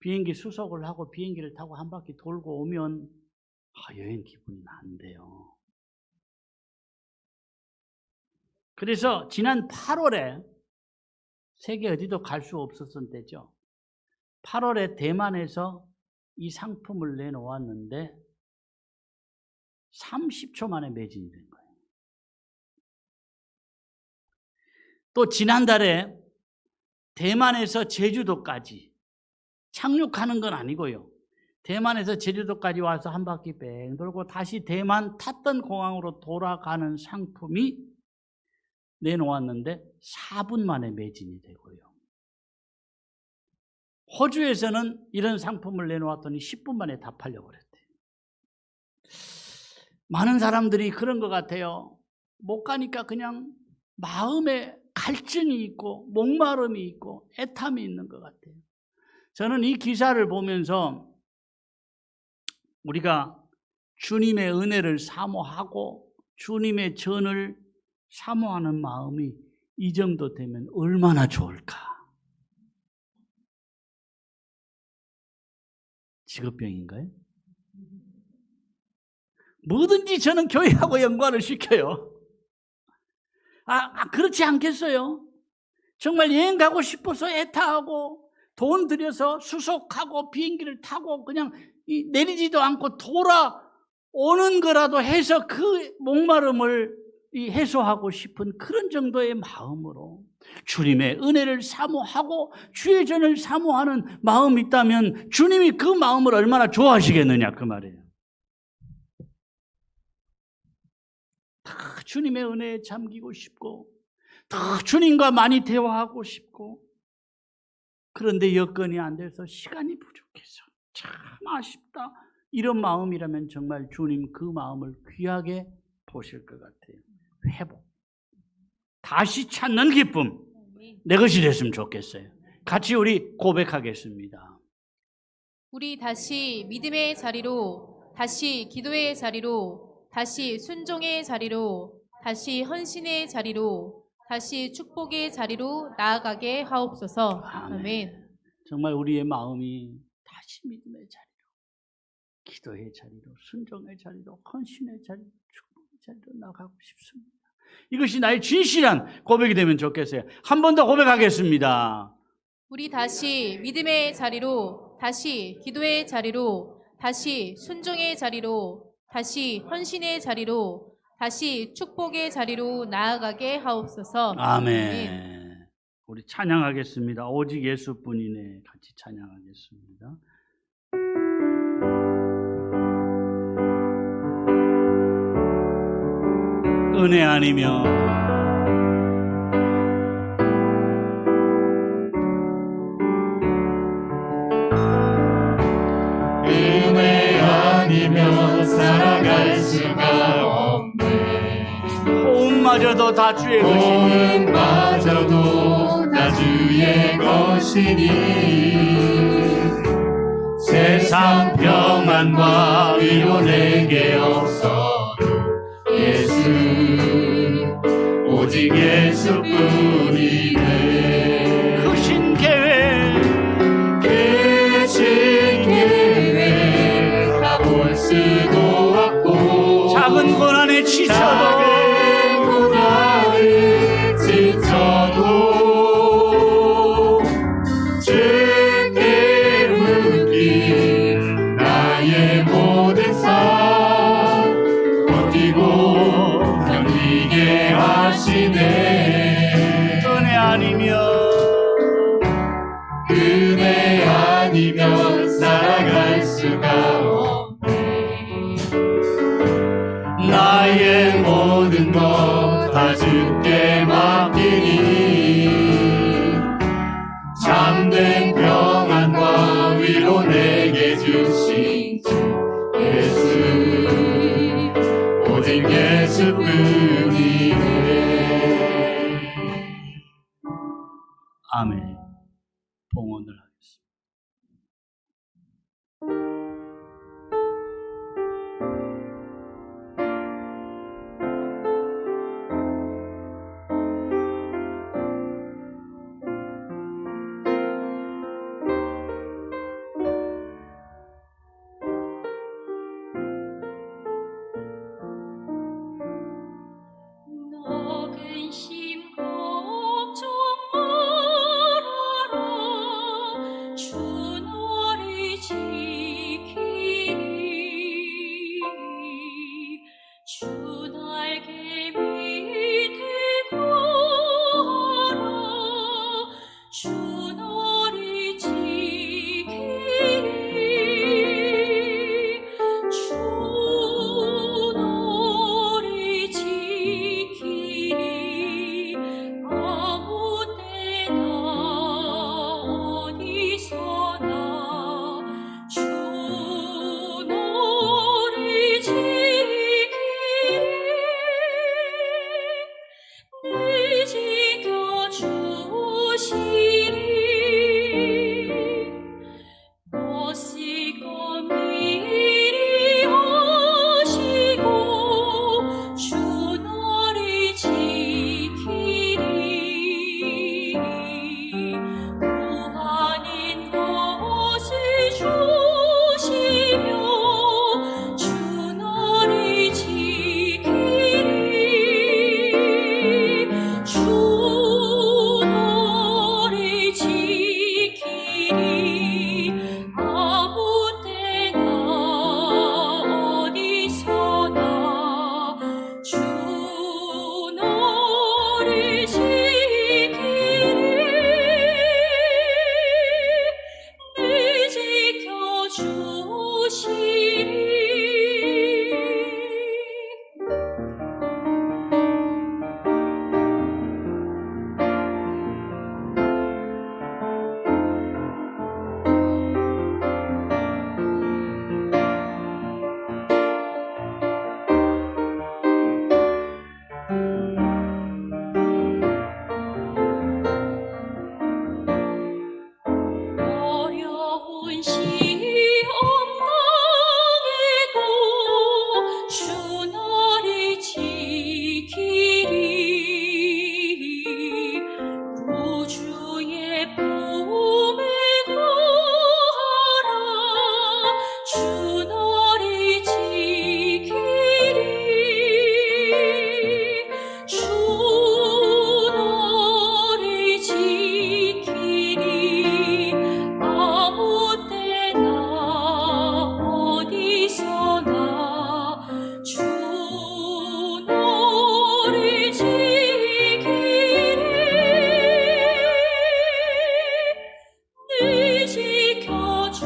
비행기 수속을 하고 비행기를 타고 한 바퀴 돌고 오면 여행 기분이 난대요. 그래서 지난 8월에 세계 어디도 갈 수 없었던 때죠. 8월에 대만에서 이 상품을 내놓았는데 30초 만에 매진이 된 거예요. 또 지난달에 대만에서 제주도까지 착륙하는 건 아니고요. 대만에서 제주도까지 와서 한 바퀴 뺑 돌고 다시 대만 탔던 공항으로 돌아가는 상품이 내놓았는데 4분 만에 매진이 되고요. 호주에서는 이런 상품을 내놓았더니 10분 만에 다 팔려버렸대요. 많은 사람들이 그런 것 같아요. 못 가니까 그냥 마음에 갈증이 있고 목마름이 있고 애탐이 있는 것 같아요. 저는 이 기사를 보면서 우리가 주님의 은혜를 사모하고 주님의 전을 사모하는 마음이 이 정도 되면 얼마나 좋을까. 직업병인가요? 뭐든지 저는 교회하고 연관을 시켜요. 그렇지 않겠어요? 정말 여행 가고 싶어서 애타하고 돈 들여서 수속하고 비행기를 타고 그냥 내리지도 않고 돌아오는 거라도 해서 그 목마름을 해소하고 싶은 그런 정도의 마음으로 주님의 은혜를 사모하고 주의 전을 사모하는 마음이 있다면 주님이 그 마음을 얼마나 좋아하시겠느냐 그 말이에요. 다 주님의 은혜에 잠기고 싶고 다 주님과 많이 대화하고 싶고 그런데 여건이 안 돼서 시간이 부족해서 참 아쉽다. 이런 마음이라면 정말 주님 그 마음을 귀하게 보실 것 같아요. 회복. 다시 찾는 기쁨. 내 것이 됐으면 좋겠어요. 같이 우리 고백하겠습니다. 우리 다시 믿음의 자리로, 다시 기도의 자리로, 다시 순종의 자리로, 다시 헌신의 자리로, 다시 축복의 자리로 나아가게 하옵소서. 아멘. 정말 우리의 마음이 다시 믿음의 자리로, 기도의 자리로, 순종의 자리로, 헌신의 자리로, 축복의 자리로 나가고 싶습니다. 이것이 나의 진실한 고백이 되면 좋겠어요. 한 번 더 고백하겠습니다. 우리 다시 믿음의 자리로, 다시 기도의 자리로, 다시 순종의 자리로, 다시 헌신의 자리로, 다시 축복의 자리로 나아가게 하옵소서. 아멘. 우리 찬양하겠습니다. 오직 예수뿐이네. 같이 찬양하겠습니다. 은혜 아니면 은혜 아니면 살아갈 수가 없네. 호흡마저도 다 주의 것이니 호흡마저도 다 주의 것이니 세상 평안과 위로 내게 없어도 예수 오직 예수뿐이네. 크신 계획 가볼 수도 없고 작은 고난에 지쳐도 주께 맡긴 나의 모든 삶 버티고 견디게 하시네. 은혜 아니면 살아갈 수가 없네. 나의 모든 것 다 주께 맡기니 참된 평안과 위로 내게 주신 주 예수 오직 예수뿐이네. 아멘. 봉헌을 하겠습니다. 너 근심 걱정 말아라 주 너를 지키리 주 날개 밑에 거하라 주 너를 지키리 주 너를 지키리 아무 때나 어디서나 주 너를 지키리 늘 지켜주시리 머시고 미리 하시고 주 너를 지키리 구하는 것을 주시며 주 너를 지키리 주 너를 지키리 아무 때나 어디서나 주 너를 지키리 늘 지켜주시리 어려운 시험 당해도 주 너를 지키리 구주의 품에 거하라 주 너를 지키리 주 너를 지키리 아무 때나 어디서나 주 너를 지키리 늘 지켜주시리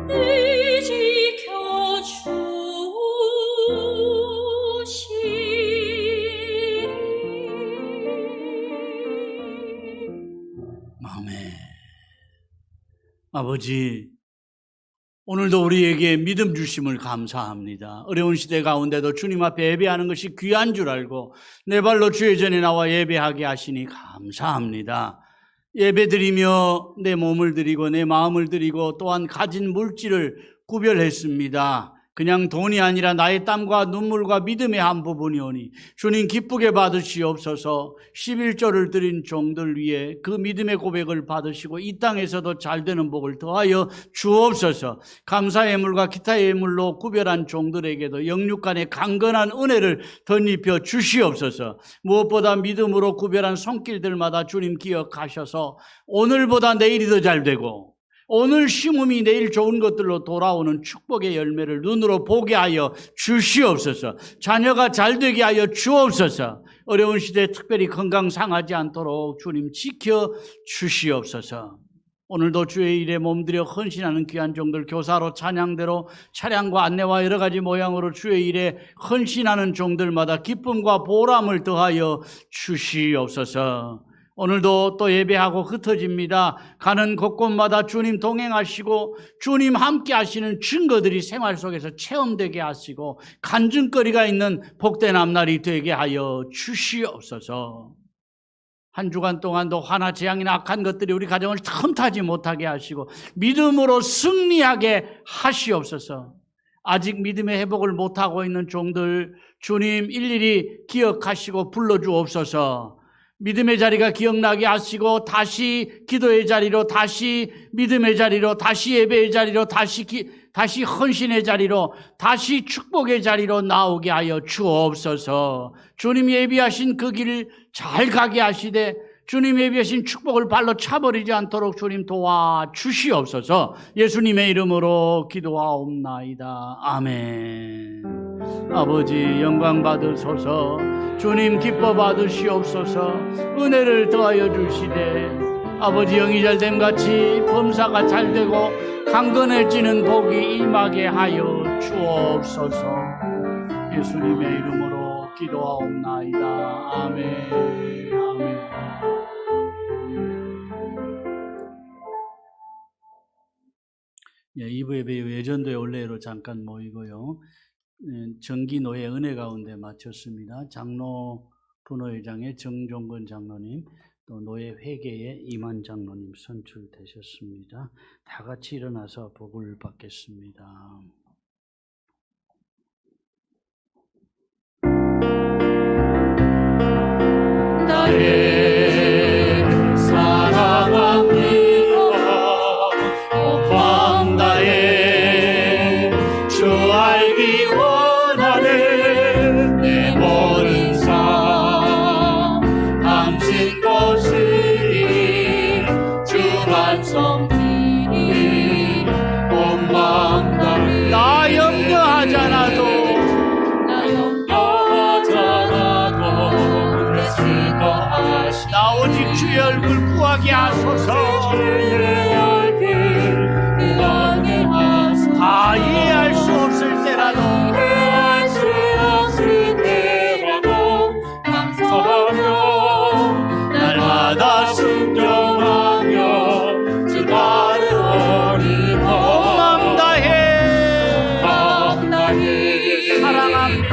늘 지켜주시리 아멘. 아버지, 오늘도 우리에게 믿음 주심을 감사합니다. 어려운 시대 가운데도 주님 앞에 예배하는 것이 귀한 줄 알고 내 발로 주의 전에 나와 예배하게 하시니 감사합니다. 예배드리며 내 몸을 드리고 내 마음을 드리고 또한 가진 물질을 구별했습니다. 그냥 돈이 아니라 나의 땀과 눈물과 믿음의 한 부분이오니 주님 기쁘게 받으시옵소서. 11조를 드린 종들 위에 그 믿음의 고백을 받으시고 이 땅에서도 잘되는 복을 더하여 주옵소서. 감사의 예물과 기타의 예물로 구별한 종들에게도 영육간의 강건한 은혜를 덧입혀 주시옵소서. 무엇보다 믿음으로 구별한 손길들마다 주님 기억하셔서 오늘보다 내일이 더 잘되고 오늘 심음이 내일 좋은 것들로 돌아오는 축복의 열매를 눈으로 보게 하여 주시옵소서. 자녀가 잘되게 하여 주옵소서. 어려운 시대에 특별히 건강 상하지 않도록 주님 지켜 주시옵소서. 오늘도 주의 일에 몸들여 헌신하는 귀한 종들, 교사로 찬양대로 차량과 안내와 여러 가지 모양으로 주의 일에 헌신하는 종들마다 기쁨과 보람을 더하여 주시옵소서. 오늘도 또 예배하고 흩어집니다. 가는 곳곳마다 주님 동행하시고 주님 함께 하시는 증거들이 생활 속에서 체험되게 하시고 간증거리가 있는 복된 앞날이 되게 하여 주시옵소서. 한 주간 동안도 화나 재앙이나 악한 것들이 우리 가정을 틈타지 못하게 하시고 믿음으로 승리하게 하시옵소서. 아직 믿음의 회복을 못하고 있는 종들 주님 일일이 기억하시고 불러주옵소서. 믿음의 자리가 기억나게 하시고 다시 기도의 자리로, 다시 믿음의 자리로, 다시 예배의 자리로, 다시 헌신의 자리로, 다시 축복의 자리로 나오게 하여 주옵소서. 주님 예비하신 그 길을 잘 가게 하시되 주님 예비하신 축복을 발로 차버리지 않도록 주님 도와주시옵소서. 예수님의 이름으로 기도하옵나이다. 아멘. 아버지 영광 받으소서. 주님 기뻐 받으시옵소서. 은혜를 더하여 주시되 아버지 영이 잘됨 같이 범사가 잘되고 강건해지는 복이 임하게 하여 주옵소서. 예수님의 이름으로 기도하옵나이다. 아멘. 아멘. 예, 2부 예배 예전도의 원래로 잠깐 모이고요. 정기노예 은혜 가운데 마쳤습니다. 장로 분회장의 정종건 장로님, 또 노예 회계의 이만 장로님 선출되셨습니다. 다 같이 일어나서 복을 받겠습니다. 나의 사랑합니다. 온 마음 다해 주 알기 원하는 내 모든 삶 당신 것이니 주만 섬기니 온 마음 다해 나 염려하지 않아도 나 오직 주의 얼굴 구하게 하소서. 다 이해할 수 없을 때라도 감사하며 날마다 순종하며 주 따르오니 온 마음 다해 사랑합니다.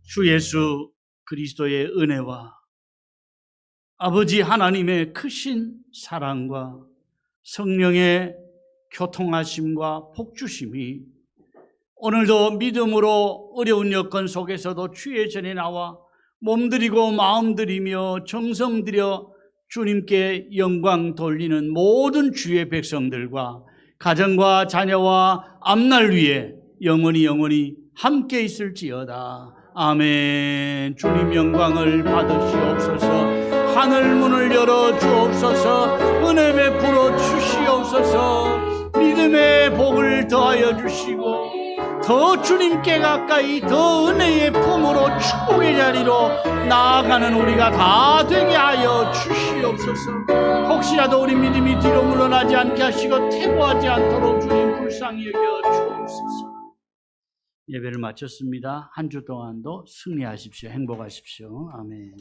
주 예수 그리스도의 은혜와 아버지 하나님의 크신 사랑과 성령의 교통하심과 복주심이 오늘도 믿음으로 어려운 여건 속에서도 주의 전에 나와 몸들이고 마음들이며 정성들여 주님께 영광 돌리는 모든 주의 백성들과 가정과 자녀와 앞날 위에 영원히 함께 있을지어다. 아멘. 주님 영광을 받으시옵소서. 하늘 문을 열어 주옵소서. 은혜 베풀어 주시옵소서. 믿음의 복을 더하여 주시고 더 주님께 가까이 더 은혜의 품으로 축복의 자리로 나아가는 우리가 다 되게 하여 주시옵소서. 혹시라도 우리 믿음이 뒤로 물러나지 않게 하시고 퇴보하지 않도록 주님 불쌍히 여겨 주옵소서. 예배를 마쳤습니다. 한 주 동안도 승리하십시오. 행복하십시오. 아멘.